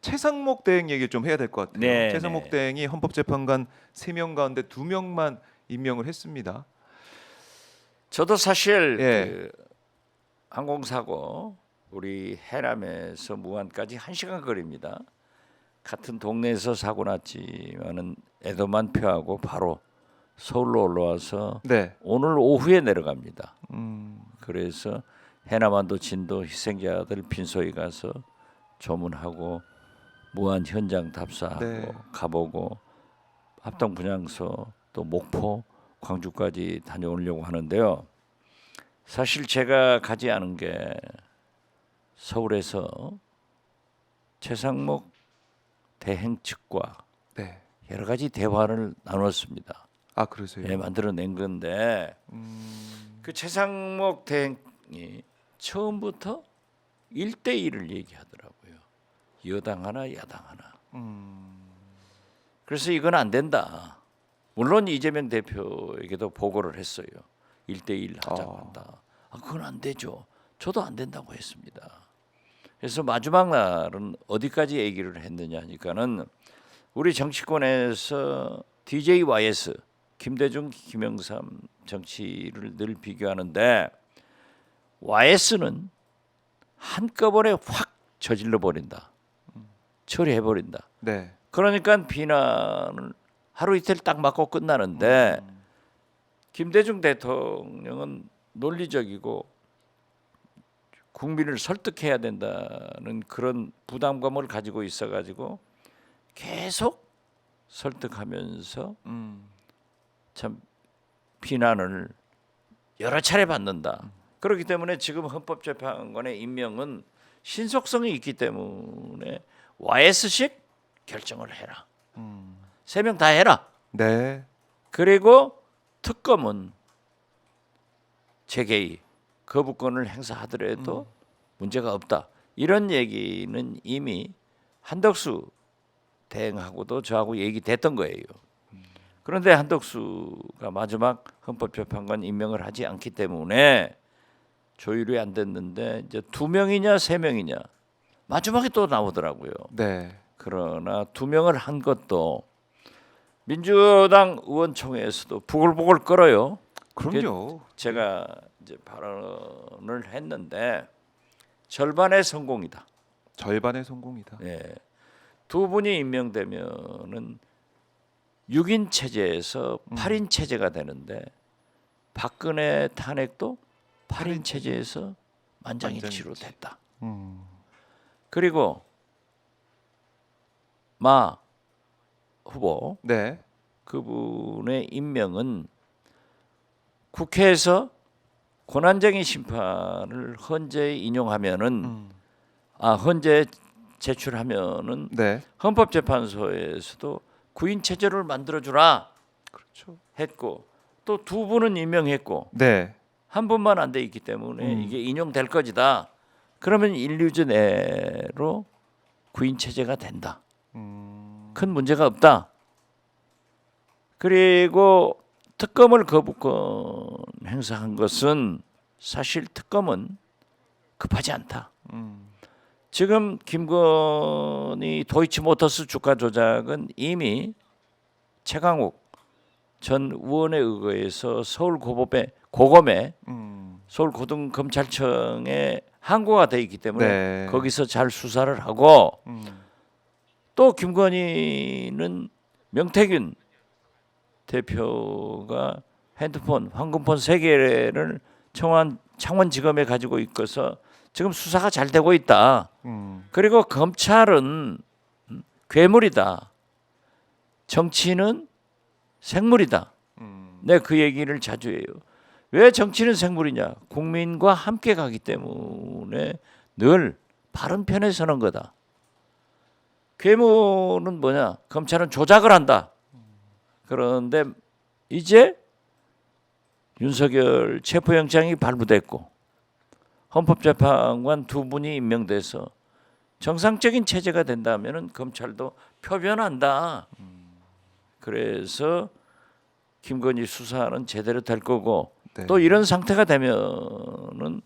최상목 대행 얘기 좀 해야 될 것 같아요. 네, 최상목 네. 대행이 헌법재판관 3명 가운데 2명만 임명을 했습니다. 저도 사실 예. 그 항공사고 우리 해남에서 무안까지 1시간 거리입니다. 같은 동네에서 사고 났지만은 에도만 표하고 바로 서울로 올라와서 네. 오늘 오후에 내려갑니다. 음. 그래서 해남안도 진도 희생자들 빈소에 가서 조문하고 무안 현장 답사하고 네. 가보고 합동 분향소 또 목포 광주까지 다녀오려고 하는데요. 사실 제가 가지 않은 게 서울에서 최상목 대행 측과 네. 여러 가지 대화를 나눴습니다. 아, 그러세요? 예, 만들어낸 건데 그 최상목 대행이 처음부터 1대1을 얘기하더라고요. 여당 하나 야당 하나. 그래서 이건 안 된다. 물론 이재명 대표에게도 보고를 했어요. 1대1 하자고 한다. 그건 안 되죠. 저도 안 된다고 했습니다. 그래서 마지막 날은 어디까지 얘기를 했느냐 하니까는 우리 정치권에서 DJYS 김대중, 김영삼 정치를 늘 비교하는데 YS는 한꺼번에 확 저질러 버린다. 처리해 버린다. 네. 그러니까 비난을 하루 이틀 딱 맞고 끝나는데 김대중 대통령은 논리적이고 국민을 설득해야 된다는 그런 부담감을 가지고 있어가지고 계속 설득하면서 참 비난을 여러 차례 받는다. 그렇기 때문에 지금 헌법재판관의 임명은 신속성이 있기 때문에 YS식 결정을 해라. 3명 다 해라. 네. 그리고 특검은 재개의 거부권을 행사하더라도 문제가 없다. 이런 얘기는 이미 한덕수 대행하고도 저하고 얘기됐던 거예요. 그런데 한덕수가 마지막 헌법재판관 임명을 하지 않기 때문에 조율이 안 됐는데 이제 2명이냐 3명이냐 마지막에 또 나오더라고요. 네. 그러나 2명을 한 것도 민주당 의원총회에서도 부글부글 끓어요. 그럼요. 제가 이제 발언을 했는데 절반의 성공이다. 절반의 성공이다. 예. 2분이 임명되면은 6인 체제에서 8인 체제가 되는데 박근혜 탄핵도 8인 체제에서 만장일치로 됐다. 그리고 마 후보 네. 그분의 임명은 국회에서 권한쟁의 심판을 헌재에 인용하면은 헌재 제출하면은 네. 헌법재판소에서도 구인 체제를 만들어 주라. 그렇죠. 했고 또 2분은 임명했고 네. 한 분만 안 돼 있기 때문에 이게 인용될 것이다. 그러면 인류제 내로 구인 체제가 된다. 큰 문제가 없다. 그리고 특검을 거부권 행사한 것은 사실 특검은 급하지 않다. 지금 김건희 도이치모터스 주가 조작은 이미 최강욱 전 의원에 의거해서 서울 고검에 서울 고등검찰청에 항고가 돼 있기 때문에 네. 거기서 잘 수사를 하고 또 김건희는 명태균 대표가 핸드폰, 황금폰 3개를 창원지검에 가지고 있어서 지금 수사가 잘 되고 있다. 그리고 검찰은 괴물이다. 정치는 생물이다. 내 그 얘기를 자주 해요. 왜 정치는 생물이냐? 국민과 함께 가기 때문에 늘 바른 편에 서는 거다. 괴물은 뭐냐? 검찰은 조작을 한다. 그런데 이제 윤석열 체포영장이 발부됐고 헌법재판관 2분이 임명돼서 정상적인 체제가 된다면 검찰도 표변한다. 그래서 김건희 수사는 제대로 될 거고 네. 또 이런 상태가 되면은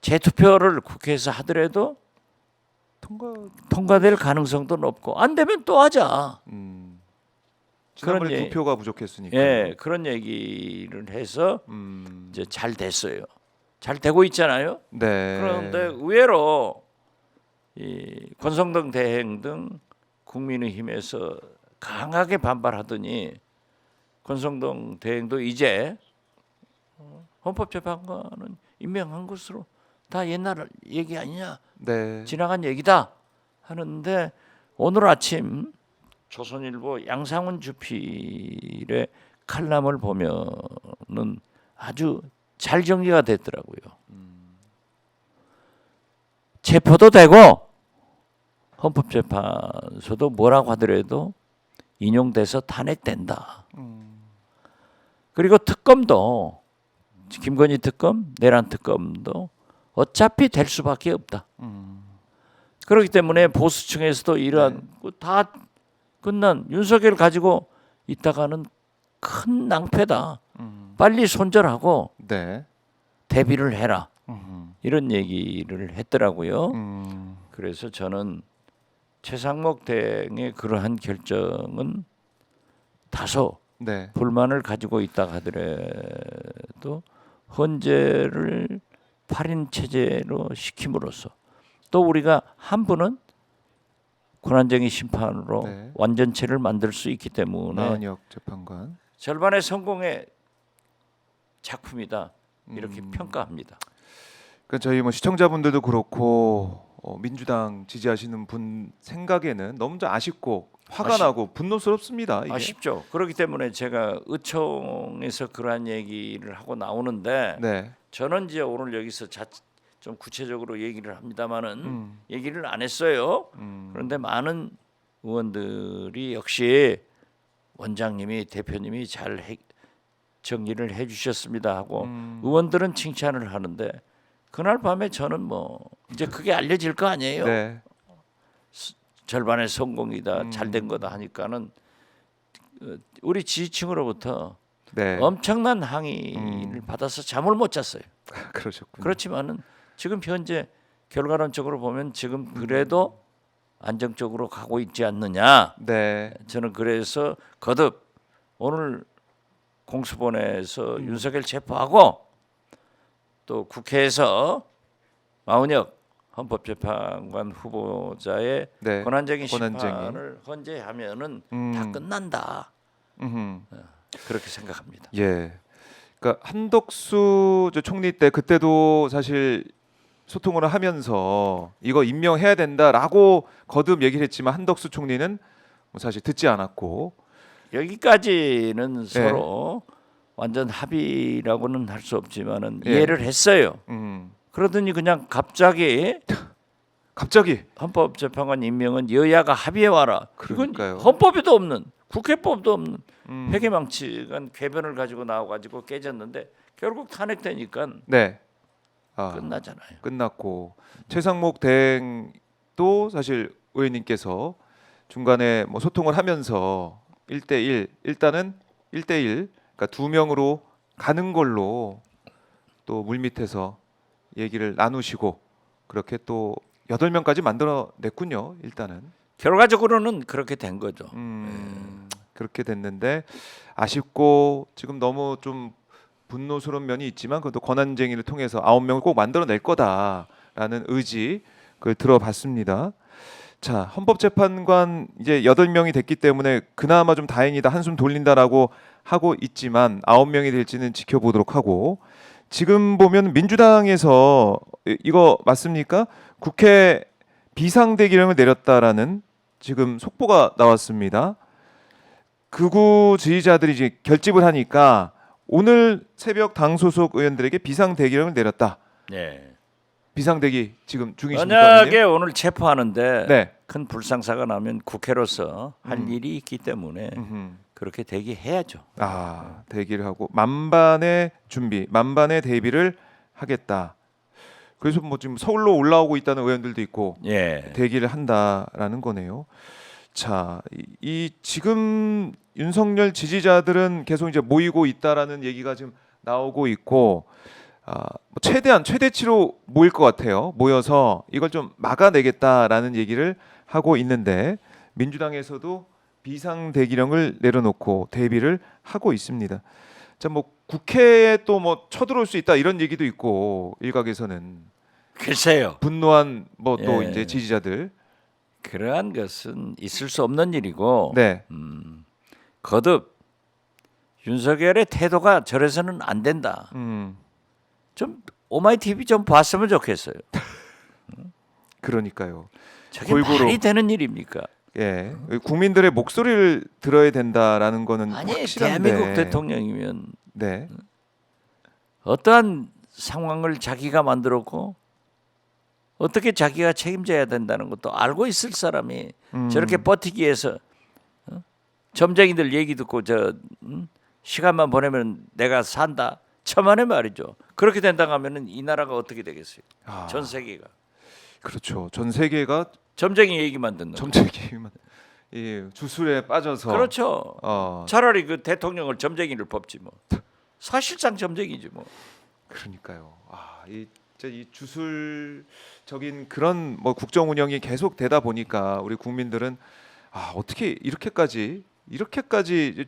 재투표를 국회에서 하더라도 통과될 가능성도 높고 안 되면 또 하자. 지난번에 그런 두 표가 부족했으니까. 예, 그런 얘기를 해서 이제 잘 됐어요. 잘 되고 있잖아요. 네. 그런데 의외로 이 권성동 대행 등 국민의힘에서 강하게 반발하더니 권성동 대행도 이제 헌법재판관은 임명한 것으로 다 옛날 얘기 아니냐, 네. 지나간 얘기다 하는데 오늘 아침 조선일보 양상훈 주필의 칼럼을 보면은 아주 잘 정리가 됐더라고요. 체포도 되고 헌법재판소도 뭐라고 하더라도 인용돼서 탄핵된다. 그리고 특검도 김건희 특검, 내란 특검도 어차피 될 수밖에 없다. 그렇기 때문에 보수층에서도 이러한 다 끝난 윤석열 가지고 있다가는 큰 낭패다. 빨리 손절하고 네. 대비를 해라. 이런 얘기를 했더라고요. 그래서 저는 최상목 대행의 그러한 결정은 다소 네. 불만을 가지고 있다 하더라도 헌재를 8인 체제로 시킴으로써 또 우리가 한 분은 권한쟁의 심판으로 네. 완전체를 만들 수 있기 때문에 나은혁 재판관. 절반의 성공의 작품이다 이렇게 평가합니다. 그러니까 저희 뭐 시청자분들도 그렇고 민주당 지지하시는 분 생각에는 너무 좀 아쉽고 화가 나고 분노스럽습니다. 이게. 아쉽죠. 그렇기 때문에 제가 의총에서 그러한 얘기를 하고 나오는데 네. 저는 이제 오늘 여기서 좀 구체적으로 얘기를 합니다만은 얘기를 안 했어요. 그런데 많은 의원들이 역시 원장님이 대표님이 잘 정리를 해주셨습니다 하고 의원들은 칭찬을 하는데 그날 밤에 저는 뭐 이제 그게 알려질 거 아니에요. 네. 절반의 성공이다, 잘된 거다 하니까는 우리 지지층으로부터 네. 엄청난 항의를 받아서 잠을 못 잤어요. 그러셨군요. 그렇지만은 지금 현재 결과론적으로 보면 지금 그래도 안정적으로 가고 있지 않느냐. 네. 저는 그래서 거듭 오늘 공수본에서 윤석열 체포하고 또 국회에서 마은혁 헌법재판관 후보자의 네. 권한쟁의 권한쟁의. 심판을 헌재하면은 다 끝난다. 그렇게 생각합니다. 예. 그러니까 한덕수 총리 때 그때도 사실 소통을 하면서 이거 임명해야 된다라고 거듭 얘기를 했지만 한덕수 총리는 뭐 사실 듣지 않았고 여기까지는 서로 완전 합의라고는 할 수 없지만은 예. 이해를 했어요. 그러더니 그냥 갑자기 헌법재판관 임명은 여야가 합의해 와라. 그러니까요. 이건 헌법에도 없는 국회법도 없는 회계망측한 궤변을 가지고 나와가지고 깨졌는데 결국 탄핵되니까 네. 끝나잖아요. 끝났고 최상목 대행도 사실 의원님께서 중간에 뭐 소통을 하면서 1대1 일단은 1대1 그러니까 2명으로 가는 걸로 또 물밑에서 얘기를 나누시고 그렇게 또 8명까지 만들어냈군요. 일단은 결과적으로는 그렇게 된 거죠. 그렇게 됐는데 아쉽고 지금 너무 좀 분노스러운 면이 있지만 그래도 권한쟁의를 통해서 9명을 꼭 만들어낼 거다라는 의지 그걸 들어봤습니다. 자, 헌법재판관 이제 8명이 됐기 때문에 그나마 좀 다행이다 한숨 돌린다라고 하고 있지만 9명이 될지는 지켜보도록 하고 지금 보면 민주당에서 이거 맞습니까? 국회 비상대기령을 내렸다라는 지금 속보가 나왔습니다. 극우 지지자들이 이제 결집을 하니까 오늘 새벽 당 소속 의원들에게 비상대기령을 내렸다. 네. 비상대기 지금 중이십니까? 만약에 의원님? 오늘 체포하는데 네. 큰 불상사가 나면 국회로서 할 일이 있기 때문에 그렇게 대기해야죠. 대기를 하고 만반의 준비, 만반의 대비를 하겠다. 그래서 뭐 지금 서울로 올라오고 있다는 의원들도 있고 예. 대기를 한다라는 거네요. 자, 이 지금 윤석열 지지자들은 계속 이제 모이고 있다라는 얘기가 지금 나오고 있고 뭐 최대한 최대치로 모일 것 같아요. 모여서 이걸 좀 막아내겠다라는 얘기를 하고 있는데 민주당에서도 비상대기령을 내려놓고 대비를 하고 있습니다. 자, 뭐 국회에 또 뭐 쳐들어올 수 있다 이런 얘기도 있고 일각에서는 글쎄요. 분노한 뭐 또 예. 이제 지지자들. 그러한 것은 있을 수 없는 일이고 네. 거듭 윤석열의 태도가 저래서는 안 된다. 좀 오마이 TV 좀 봤으면 좋겠어요. 그러니까요. 저게 골고루. 말이 되는 일입니까? 예. 국민들의 목소리를 들어야 된다라는 거는 아니 확실한데. 대한민국 대통령이면 네. 어떠한 상황을 자기가 만들었고 어떻게 자기가 책임져야 된다는 것도 알고 있을 사람이 저렇게 버티기 위해서 점쟁이들 얘기 듣고 시간만 보내면 내가 산다. 천만의 말이죠. 그렇게 된다고 하면은 이 나라가 어떻게 되겠어요? 전 세계가. 그렇죠. 전 세계가 점쟁이 얘기만 듣는. 점쟁이만 주술에 빠져서. 그렇죠. 차라리 그 대통령을 점쟁이를 뽑지 뭐. 사실상 점쟁이지 뭐. 그러니까요. 이 주술적인 그런 뭐 국정 운영이 계속 되다 보니까 우리 국민들은 어떻게 이렇게까지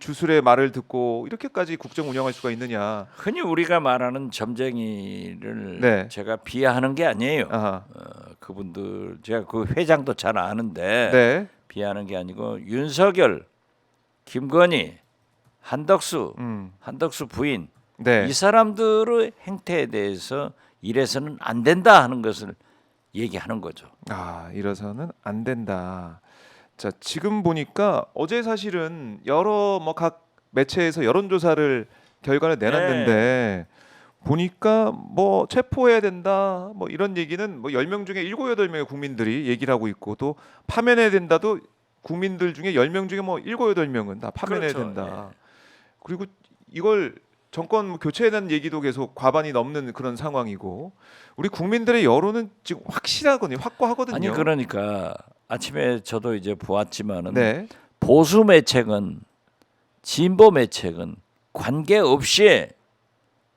주술의 말을 듣고 이렇게까지 국정 운영할 수가 있느냐. 흔히 우리가 말하는 점쟁이를 네. 제가 비하하는 게 아니에요. 그분들 제가 그 회장도 잘 아는데 네. 비하하는 게 아니고 윤석열, 김건희, 한덕수 부인 네. 이 사람들의 행태에 대해서 이래서는 안 된다 하는 것을 얘기하는 거죠. 이래서는 안 된다. 자, 지금 보니까 어제 사실은 여러 뭐 각 매체에서 여론조사를 결과를 내놨는데 보니까 뭐 체포해야 된다 뭐 이런 얘기는 뭐 10명 중에 7, 8명의 국민들이 얘기를 하고 있고 또 파면해야 된다도 국민들 중에 10명 중에 뭐 7, 8명은 다 파면해야 그렇죠. 된다. 그리고 이걸 정권 뭐 교체에 대한 얘기도 계속 과반이 넘는 그런 상황이고 우리 국민들의 여론은 지금 확고하거든요. 아니 그러니까 아침에 저도 이제 보았지만은 네. 보수 매체건 진보 매체건 관계없이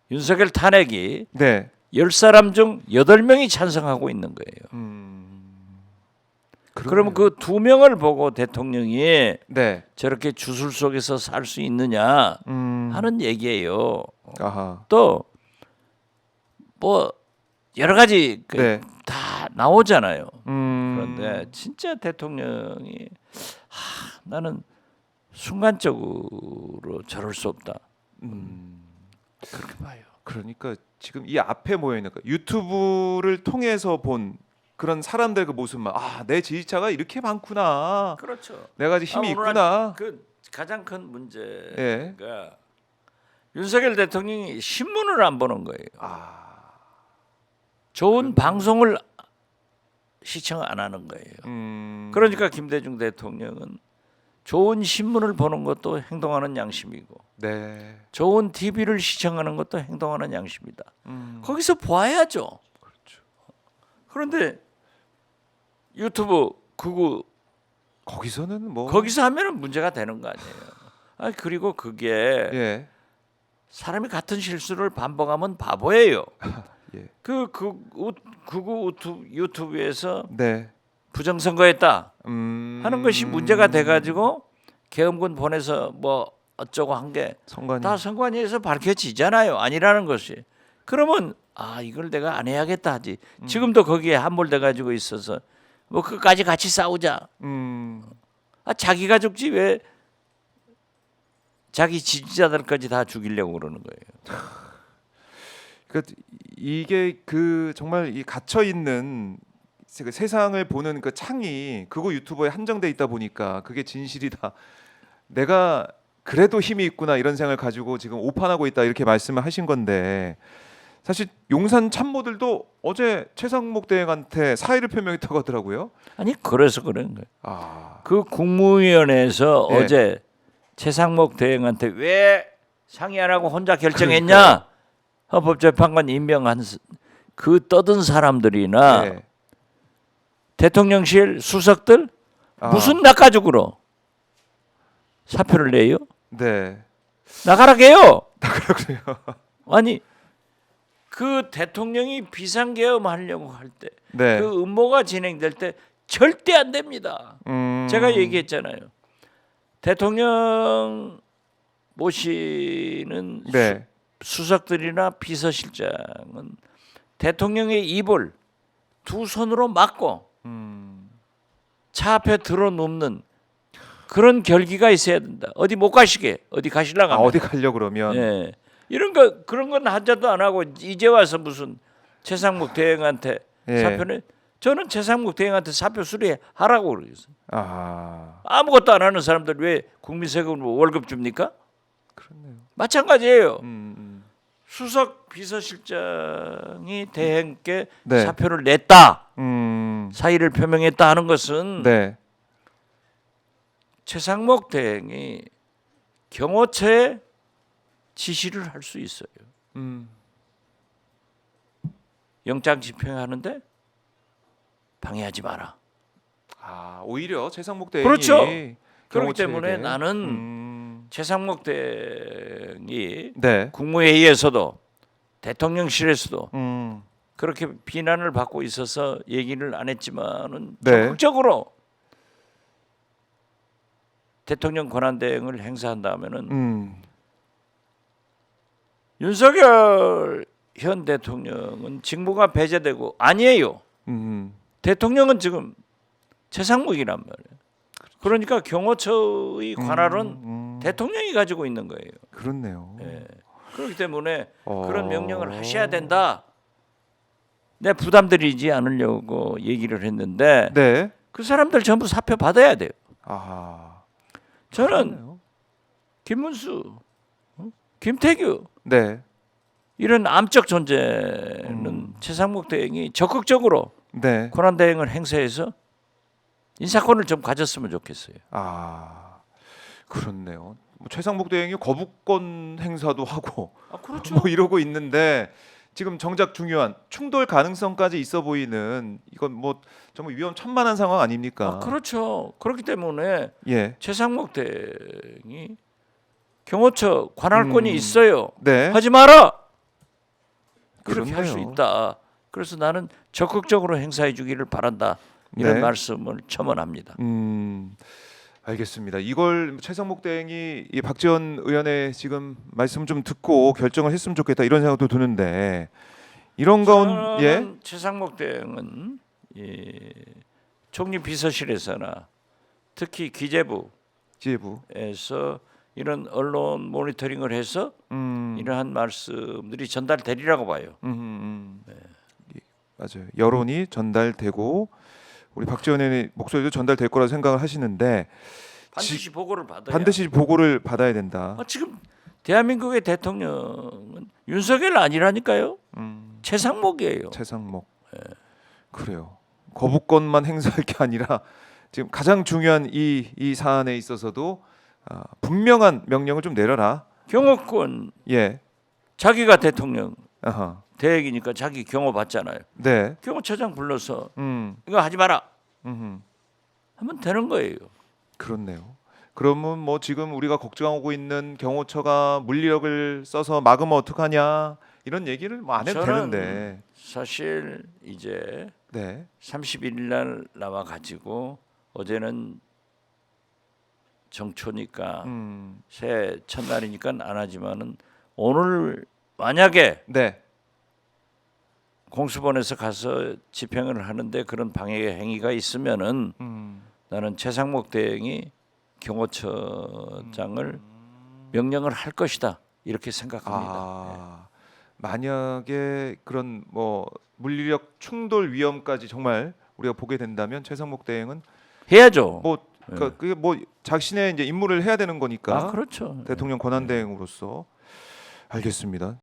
윤석열 탄핵이 네. 10사람 중 8명이 찬성하고 있는 거예요. 그러면 그 2명을 보고 대통령이 네. 저렇게 주술 속에서 살 수 있느냐 하는 얘기예요. 또 뭐 여러 가지 네. 다 나오잖아요. 그런데 진짜 대통령이 나는 순간적으로 저럴 수 없다. 그렇게 봐요. 그러니까 지금 이 앞에 모여 있는 거 유튜브를 통해서 본 그런 사람들 그 모습만 내 지지자가 이렇게 많구나. 그렇죠. 내가 아직 힘이 오늘 있구나. 그 가장 큰 문제가 예. 윤석열 대통령이 신문을 안 보는 거예요. 좋은 방송을 시청 안 하는 거예요. 그러니까 김대중 대통령은 좋은 신문을 보는 것도 행동하는 양심이고 네. 좋은 TV를 시청하는 것도 행동하는 양심이다. 거기서 봐야죠. 그렇죠. 그런데 유튜브 그거 거기서는 뭐 거기서 하면은 문제가 되는 거 아니에요. 그리고 그게 예. 사람이 같은 실수를 반복하면 바보예요. 예. 그거 유튜브에서 네. 부정선거했다 하는 것이 문제가 돼가지고 계엄군 보내서 뭐 어쩌고 한 게 다 선관위에서 밝혀지잖아요. 아니라는 것이. 그러면 이걸 내가 안 해야겠다 하지. 지금도 거기에 함몰돼 가지고 있어서 뭐 끝까지 같이 싸우자. 자기가 죽지 왜 자기 지지자들까지 다 죽이려고 그러는 거예요. 그러니까 이게 정말 이 갇혀 있는 세상을 보는 그 창이 그거 유튜버에 한정돼 있다 보니까 그게 진실이다. 내가 그래도 힘이 있구나 이런 생각을 가지고 지금 오판하고 있다 이렇게 말씀을 하신 건데 사실 용산 참모들도 어제 최상목 대행한테 사의를 표명했다고 하더라고요. 아니 그래서 그런 거예요. 그 국무위원회에서 네. 어제 최상목 대행한테 왜 상의 안 하고 혼자 결정했냐? 헌법재판관 임명한 그 떠든 사람들이나 네. 대통령실 수석들 무슨 낚아죽으로 사표를 내요? 네. 나가라게요. 그렇군요. 아니 그 대통령이 비상계엄하려고 할 때, 네. 그 음모가 진행될 때 절대 안 됩니다. 제가 얘기했잖아요. 대통령 모시는 네. 수석들이나 비서실장은 대통령의 입을 두 손으로 막고 차 앞에 들어눕는 그런 결기가 있어야 된다. 어디 못 가시게, 어디 가시려고 하면. 어디 가려 그러면 예. 이런 거 그런 건 하자도 안 하고 이제 와서 무슨 최상목 대행한테 예. 사표는 저는 최상목 대행한테 사표 수리하라고 그러겠어요. 아, 아무것도 안 하는 사람들 왜 국민 세금으로 월급 줍니까? 그렇네요. 마찬가지예요. 음. 수석 비서실장이 대행께 네. 사표를 냈다, 음. 사의를 표명했다 하는 것은 네. 최상목 대행이 경호처에 지시를 할 수 있어요. 음. 영장 집행하는데 방해하지 마라. 아, 오히려 최상목 대행이 그렇죠. 그렇기 경호처에게. 때문에 나는 최상목 대행이 네. 국무회의에서도 대통령실에서도 음. 그렇게 비난을 받고 있어서 얘기를 안 했지만은 네. 적극적으로 대통령 권한대행을 행사한다면은 윤석열 현 대통령은 직무가 배제되고 아니에요. 대통령은 지금 최상목이란 말이에요. 그러니까 경호처의 관할은 대통령이 가지고 있는 거예요. 그렇네요. 예. 그렇기 때문에 그런 명령을 하셔야 된다. 내 부담드리지 않으려고 얘기를 했는데 네. 그 사람들 전부 사표 받아야 돼요. 아. 저는 그렇네요. 김문수, 김태규 네. 이런 암적 존재는 최상목 대행이 적극적으로 네. 권한 대행을 행사해서 인사권을 좀 가졌으면 좋겠어요. 아. 그렇네요. 뭐 최상목 대행이 거부권 행사도 하고 그렇죠. 뭐 이러고 있는데 지금 정작 중요한 충돌 가능성까지 있어 보이는 이건 뭐 정말 위험천만한 상황 아닙니까? 그렇죠. 그렇기 때문에 예. 최상목 대행이 경호처 관할권이 있어요. 네. 하지 마라. 그렇게 할 수 그렇네요. 있다. 그래서 나는 적극적으로 행사해 주기를 바란다. 이런 네. 말씀을 첨언합니다. 알겠습니다. 이걸 최상목 대행이 이 박지원 의원의 지금 말씀 좀 듣고 결정을 했으면 좋겠다 이런 생각도 드는데 이런 가운 예. 최상목 대행은 총리 비서실에서나 특히 기재부에서 지혜부. 이런 언론 모니터링을 해서 이러한 말씀들이 전달되리라고 봐요. 맞아요. 여론이 전달되고 우리 박지원 의원의 목소리도 전달될 거라 생각을 하시는데 반드시 보고를 받아야. 반드시 보고를 받아야 된다. 지금 대한민국의 대통령은 윤석열 아니라니까요. 최상목이에요. 최상목. 그래요. 거부권만 행사할 게 아니라 지금 가장 중요한 이 사안에 있어서도 분명한 명령을 좀 내려라. 경호권 예. 자기가 대통령 아하. 대행이니까 자기 경호 받잖아요. 네. 경호처장 불러서 이거 하지 마라 하면 되는 거예요. 그렇네요. 그러면 뭐 지금 우리가 걱정하고 있는 경호처가 물리력을 써서 막으면 어떡하냐 이런 얘기를 뭐 안 해도 저는 되는데. 사실 이제 네. 31일 날 나와 가지고 어제는 정초니까 새해 첫날이니까 안 하지만은 오늘 만약에 네. 공수본에서 가서 집행을 하는데 그런 방해 행위가 있으면은 나는 최상목 대행이 경호처장을 명령을 할 것이다 이렇게 생각합니다. 만약에 그런 뭐 물리력 충돌 위험까지 정말 우리가 보게 된다면 최상목 대행은 해야죠. 뭐 그게 뭐 자신의 이제 임무를 해야 되는 거니까. 그렇죠. 대통령 권한 대행으로서 알겠습니다.